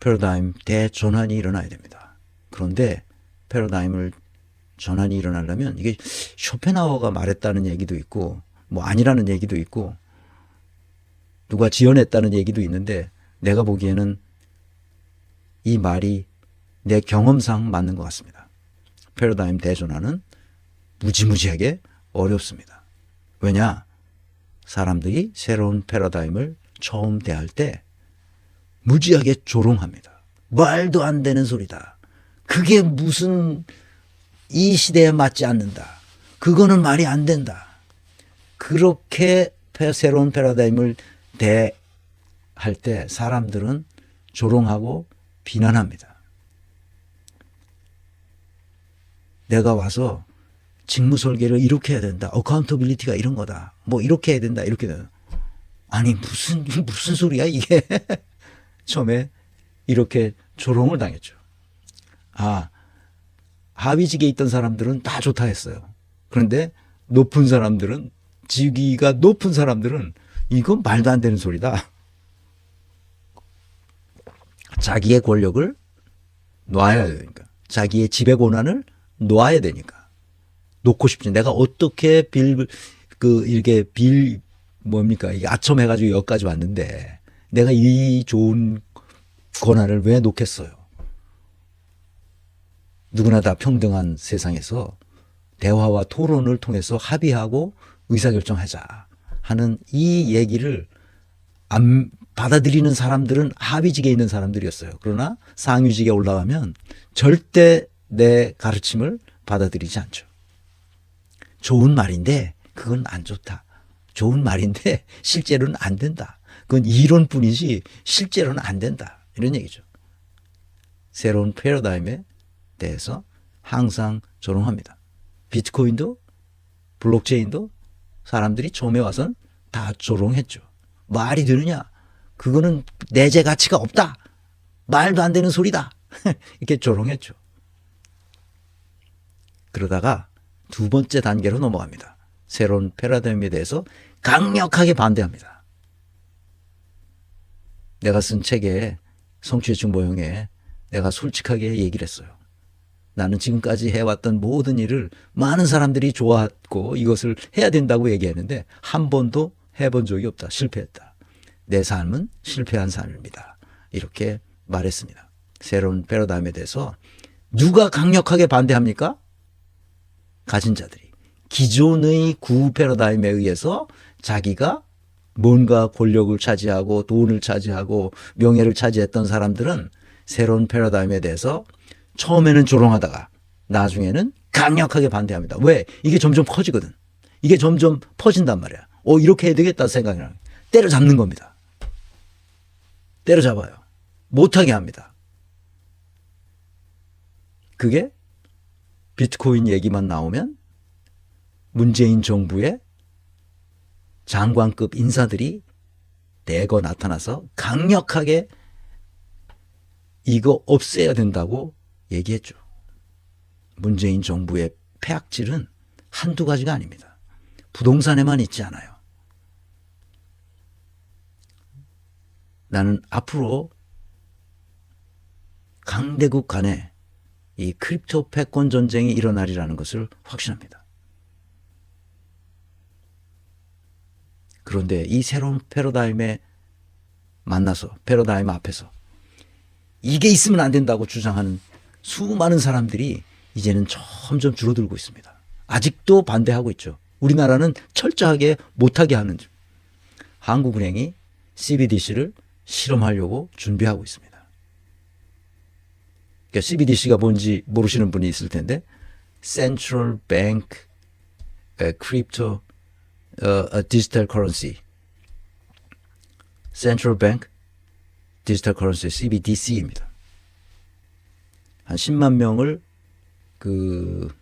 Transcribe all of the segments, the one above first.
패러다임 대전환이 일어나야 됩니다. 그런데 패러다임을 전환이 일어나려면 이게 쇼펜하우어가 말했다는 얘기도 있고 뭐 아니라는 얘기도 있고 누가 지어냈다는 얘기도 있는데 내가 보기에는 이 말이 내 경험상 맞는 것 같습니다. 패러다임 대전환은 무지무지하게 어렵습니다. 왜냐? 사람들이 새로운 패러다임을 처음 대할 때 무지하게 조롱합니다. 말도 안 되는 소리다. 그게 무슨 이 시대에 맞지 않는다. 그거는 말이 안 된다. 그렇게 새로운 패러다임을 대할 때 사람들은 조롱하고 비난합니다. 내가 와서 직무 설계를 이렇게 해야 된다. 어카운터빌리티가 이런 거다. 뭐 이렇게 해야 된다. 이렇게 된다. 아니 무슨 소리야 이게. 처음에 이렇게 조롱을 당했죠. 아, 하위직에 있던 사람들은 다 좋다 했어요. 그런데 높은 사람들은, 직위가 높은 사람들은 이건 말도 안 되는 소리다. 자기의 권력을 놔야 되니까. 자기의 지배 권한을 놔야 되니까. 놓고 싶지. 내가 어떻게 이게 아첨해가지고 여기까지 왔는데 내가 이 좋은 권한을 왜 놓겠어요? 누구나 다 평등한 세상에서 대화와 토론을 통해서 합의하고 의사결정하자 하는 이 얘기를 안 받아들이는 사람들은 하위직에 있는 사람들이었어요. 그러나 상위직에 올라가면 절대 내 가르침을 받아들이지 않죠. 좋은 말인데 그건 안 좋다. 좋은 말인데 실제로는 안 된다. 그건 이론뿐이지 실제로는 안 된다. 이런 얘기죠. 새로운 패러다임에 대해서 항상 조롱합니다. 비트코인도 블록체인도 사람들이 처음에 와서는 다 조롱했죠. 말이 되느냐? 그거는 내재 가치가 없다. 말도 안 되는 소리다. 이렇게 조롱했죠. 그러다가 두 번째 단계로 넘어갑니다. 새로운 패러다임에 대해서 강력하게 반대합니다. 내가 쓴 책에 성취의 증보형에 내가 솔직하게 얘기를 했어요. 나는 지금까지 해왔던 모든 일을 많은 사람들이 좋아하고 이것을 해야 된다고 얘기했는데 한 번도 해본 적이 없다. 실패했다. 내 삶은 실패한 삶입니다. 이렇게 말했습니다. 새로운 패러다임에 대해서 누가 강력하게 반대합니까? 가진 자들이. 기존의 구 패러다임에 의해서 자기가 뭔가 권력을 차지하고 돈을 차지하고 명예를 차지했던 사람들은 새로운 패러다임에 대해서 처음에는 조롱하다가 나중에는 강력하게 반대합니다. 왜? 이게 점점 커지거든. 이게 점점 퍼진단 말이야. 이렇게 해야 되겠다 생각이 나요. 때려잡는 겁니다. 때려잡아요. 못하게 합니다. 그게 비트코인 얘기만 나오면 문재인 정부의 장관급 인사들이 대거 나타나서 강력하게 이거 없애야 된다고 얘기했죠. 문재인 정부의 폐악질은 한두 가지가 아닙니다. 부동산에만 있지 않아요. 나는 앞으로 강대국 간에 이 크립토 패권 전쟁이 일어나리라는 것을 확신합니다. 그런데 이 새로운 패러다임에 만나서 패러다임 앞에서 이게 있으면 안 된다고 주장하는 수많은 사람들이 이제는 점점 줄어들고 있습니다. 아직도 반대하고 있죠. 우리나라는 철저하게 못하게 하는 중. 한국은행이 CBDC를 실험하려고 준비하고 있습니다. 그러니까 CBDC가 뭔지 모르시는 분이 있을 텐데 Central Bank Crypto Digital Currency, Central Bank Digital Currency CBDC입니다. 한 10만 명을 그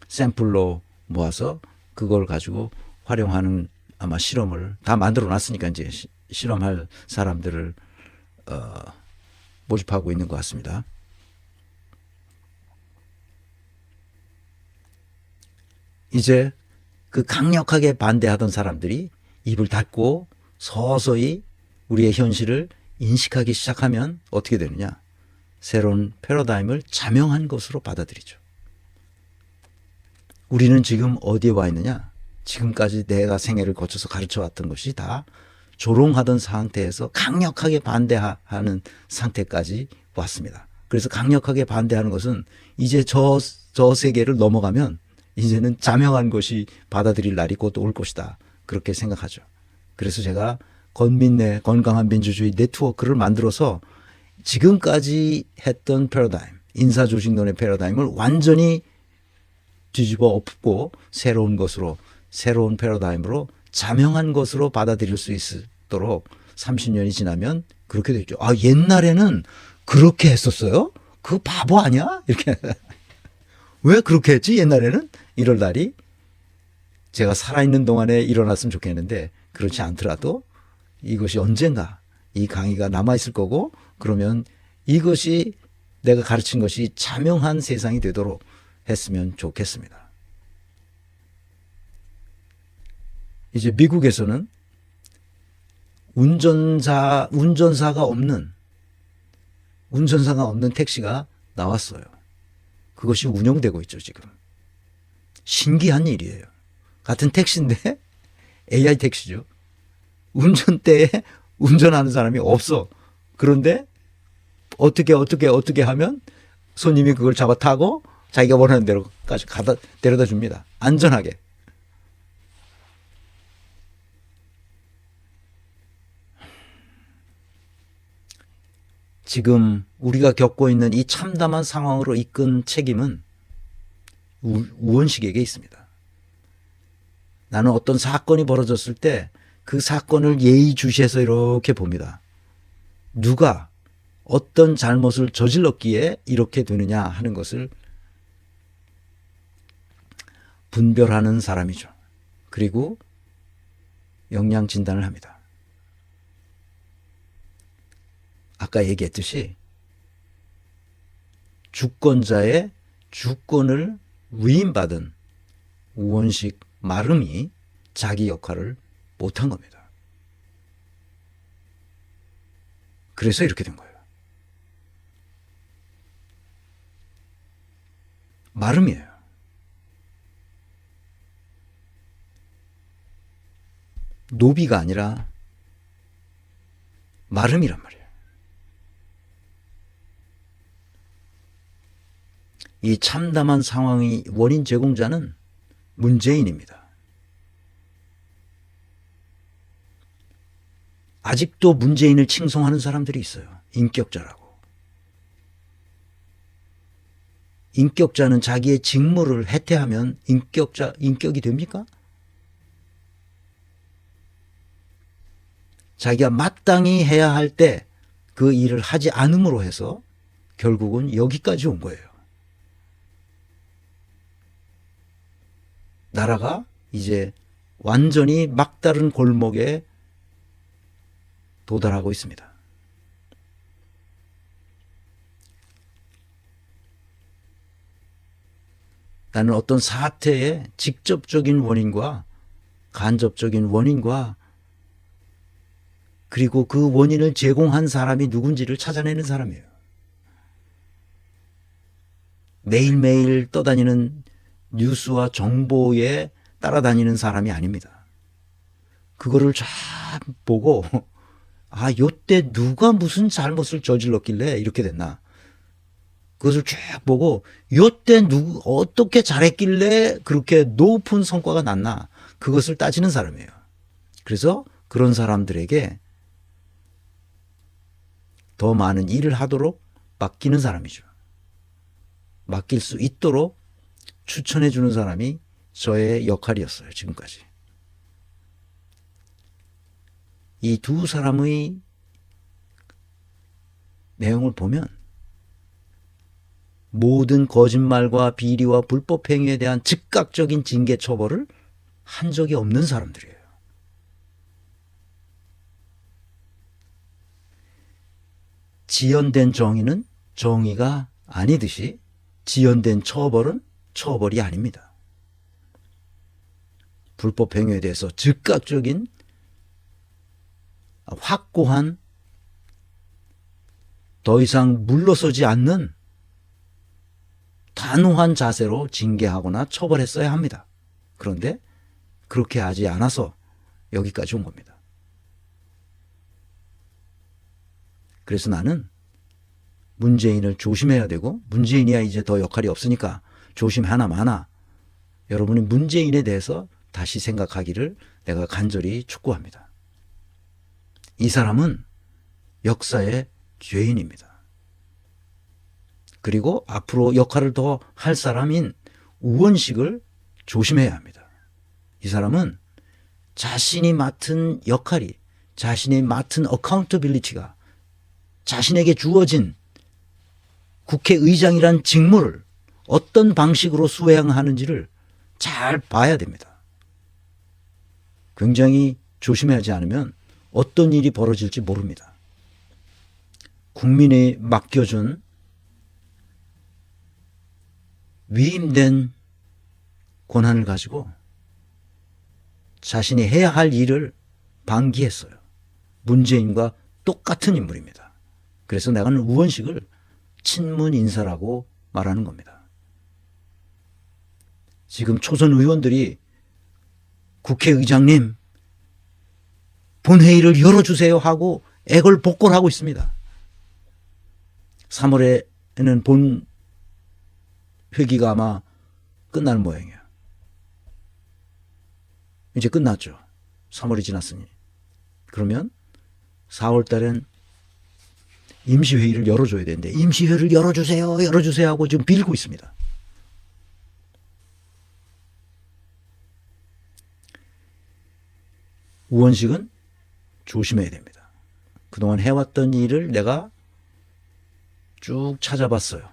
샘플로 모아서 그걸 가지고 활용하는 아마 실험을 다 만들어 놨으니까 이제 실험할 사람들을 모집하고 있는 것 같습니다. 이제 그 강력하게 반대하던 사람들이 입을 닫고 서서히 우리의 현실을 인식하기 시작하면 어떻게 되느냐? 새로운 패러다임을 자명한 것으로 받아들이죠. 우리는 지금 어디에 와 있느냐? 지금까지 내가 생애를 거쳐서 가르쳐왔던 것이 다 조롱하던 상태에서 강력하게 반대하는 상태까지 왔습니다. 그래서 강력하게 반대하는 것은 이제 저 세계를 넘어가면 이제는 자명한 것이 받아들일 날이 곧 올 것이다. 그렇게 생각하죠. 그래서 제가 건민내 건강한 민주주의 네트워크를 만들어서 지금까지 했던 패러다임, 인사조직론의 패러다임을 완전히 뒤집어 엎고 새로운 것으로, 새로운 패러다임으로 자명한 것으로 받아들일 수 있도록 30년이 지나면 그렇게 되죠. 아, 옛날에는 그렇게 했었어요? 그거 바보 아니야? 이렇게. 왜 그렇게 했지? 옛날에는? 이럴 날이 제가 살아있는 동안에 일어났으면 좋겠는데 그렇지 않더라도 이것이 언젠가 이 강의가 남아있을 거고 그러면 이것이 내가 가르친 것이 자명한 세상이 되도록 했으면 좋겠습니다. 이제 미국에서는 운전사가 없는 택시가 나왔어요. 그것이 운영되고 있죠, 지금. 신기한 일이에요. 같은 택시인데 AI 택시죠. 운전대에 운전하는 사람이 없어. 그런데 어떻게 하면 손님이 그걸 잡아 타고 자기가 원하는 데로까지 데려다 줍니다. 안전하게. 지금 우리가 겪고 있는 이 참담한 상황으로 이끈 책임은 우원식에게 있습니다. 나는 어떤 사건이 벌어졌을 때 그 사건을 예의주시해서 이렇게 봅니다. 누가 어떤 잘못을 저질렀기에 이렇게 되느냐 하는 것을 분별하는 사람이죠. 그리고 역량 진단을 합니다. 아까 얘기했듯이 주권자의 주권을 위임받은 우원식 마름이 자기 역할을 못한 겁니다. 그래서 이렇게 된 거예요. 마름이에요. 노비가 아니라 마름이란 말이에요. 이 참담한 상황의 원인 제공자는 문재인입니다. 아직도 문재인을 칭송하는 사람들이 있어요. 인격자라고. 인격자는 자기의 직무를 해태하면 인격이 됩니까? 자기가 마땅히 해야 할 때 그 일을 하지 않음으로 해서 결국은 여기까지 온 거예요. 나라가 이제 완전히 막다른 골목에 도달하고 있습니다. 나는 어떤 사태의 직접적인 원인과 간접적인 원인과 그리고 그 원인을 제공한 사람이 누군지를 찾아내는 사람이에요. 매일매일 떠다니는 뉴스와 정보에 따라다니는 사람이 아닙니다. 그거를 쫙 보고 아, 요때 누가 무슨 잘못을 저질렀길래 이렇게 됐나. 그것을 쭉 보고 요때 어떻게 잘했길래 그렇게 높은 성과가 났나. 그것을 따지는 사람이에요. 그래서 그런 사람들에게 더 많은 일을 하도록 맡기는 사람이죠. 맡길 수 있도록 추천해 주는 사람이 저의 역할이었어요. 지금까지. 이 두 사람의 내용을 보면 모든 거짓말과 비리와 불법 행위에 대한 즉각적인 징계 처벌을 한 적이 없는 사람들이에요. 지연된 정의는 정의가 아니듯이 지연된 처벌은 처벌이 아닙니다. 불법 행위에 대해서 즉각적인 확고한 더 이상 물러서지 않는 단호한 자세로 징계하거나 처벌했어야 합니다. 그런데 그렇게 하지 않아서 여기까지 온 겁니다. 그래서 나는 문재인을 조심해야 되고, 문재인이야 이제 더 역할이 없으니까 조심하나 마나 여러분이 문재인에 대해서 다시 생각하기를 내가 간절히 축구합니다. 이 사람은 역사의 죄인입니다. 그리고 앞으로 역할을 더 할 사람인 우원식을 조심해야 합니다. 이 사람은 자신이 맡은 역할이, 자신이 맡은 어카운터빌리티가, 자신에게 주어진 국회의장이란 직무를 어떤 방식으로 수행하는지를 잘 봐야 됩니다. 굉장히 조심하지 않으면 어떤 일이 벌어질지 모릅니다. 국민이 맡겨준 위임된 권한을 가지고 자신이 해야 할 일을 방기했어요. 문재인과 똑같은 인물입니다. 그래서 내가 우원식을 친문 인사라고 말하는 겁니다. 지금 초선 의원들이 국회의장님 본회의를 열어주세요 하고 애걸복걸하고 있습니다. 3월에는 본 회기가 아마 끝나는 모양이에요. 이제 끝났죠. 3월이 지났으니. 그러면 4월 달엔 임시회의를 열어줘야 되는데 임시회의를 열어주세요 하고 지금 빌고 있습니다. 우원식은 조심해야 됩니다. 그동안 해왔던 일을 내가 쭉 찾아봤어요.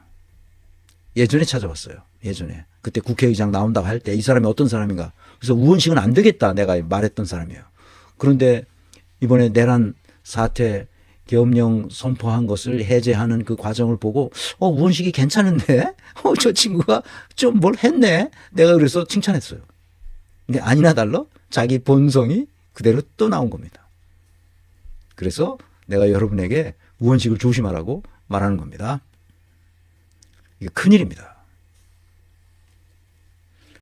예전에 찾아봤어요. 예전에. 그때 국회의장 나온다고 할 때 이 사람이 어떤 사람인가. 그래서 우원식은 안 되겠다 내가 말했던 사람이에요. 그런데 이번에 내란 사태 계엄령 선포한 것을 해제하는 그 과정을 보고 우원식이 괜찮은데? 저 친구가 좀 뭘 했네? 내가 그래서 칭찬했어요. 근데 아니나 달라 자기 본성이 그대로 또 나온 겁니다. 그래서 내가 여러분에게 우원식을 조심하라고 말하는 겁니다. 이게 큰일입니다.